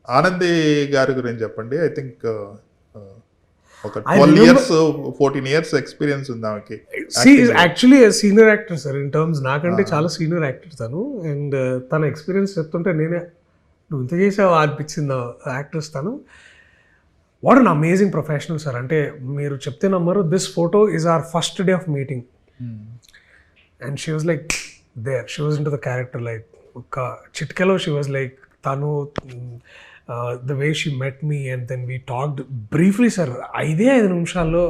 ఆనంది గారి గురించి చెప్పండి. ఐ థింక్ ఒక I 12 remember years 14 years experience ఉంది ఆమెకి she is actually a senior actor sir in terms నాకంటే చాలా సీనియర్ యాక్టర్ తను అండ్ తన ఎక్స్పీరియన్స్ చెప్తుంటే నేనే నువ్వు ఇంత చేసావా అనిపించింది యాక్టర్స్ తను. What an amazing professional sir. అంటే మీరు చెప్తే నమ్మరు, this photo is our first day of meeting and she was like there, she was into the character like ఒక చిట్కెలో షీ వాజ్ లైక్ తను the way she met me and then we talked briefly sir. 5 నిమిషాల్లో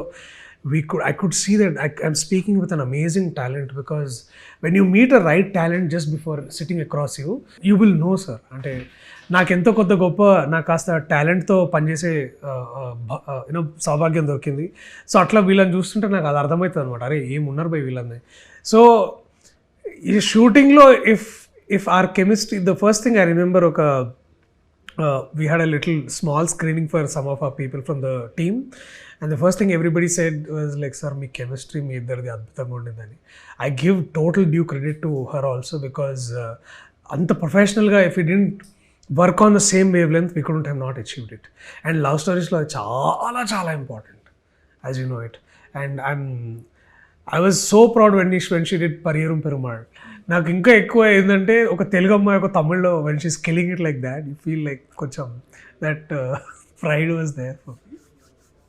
I could see that I'm speaking with an amazing talent, because when you meet a right talent just before sitting across you, you will know sir. అంటే నాకెంతో కొత్త గొప్ప నాకు కాస్త టాలెంట్తో పనిచేసే you know సౌభాగ్యం దొరికింది. సో అట్లా వీళ్ళని చూస్తుంటే నాకు అది అర్థమవుతుంది అనమాట, అరే ఏమున్నారు బై వీళ్ళని. సో ఈ షూటింగ్లో if our chemistry, the first thing I remember, ఒక we had a little small screening for some of our people from the team, and the first thing everybody said was like, sir మీ chemistry మీ ఇద్దరిది అద్భుతంగా ఉండేదని. I give total due credit to her also, because అంత ప్రొఫెషనల్గా if we didn't work on the same wavelength we couldn't have not achieved it. And love storiesలో చాలా చాలా important, as you know it. And I was so proud when she did Pariyerum Perumal. నాకు ఇంకా ఎక్కువ ఏంటంటే ఒక తెలుగు అమ్మాయి ఒక తమిళ్లో when she's killing it like that, you feel like కొంచెం that pride was there.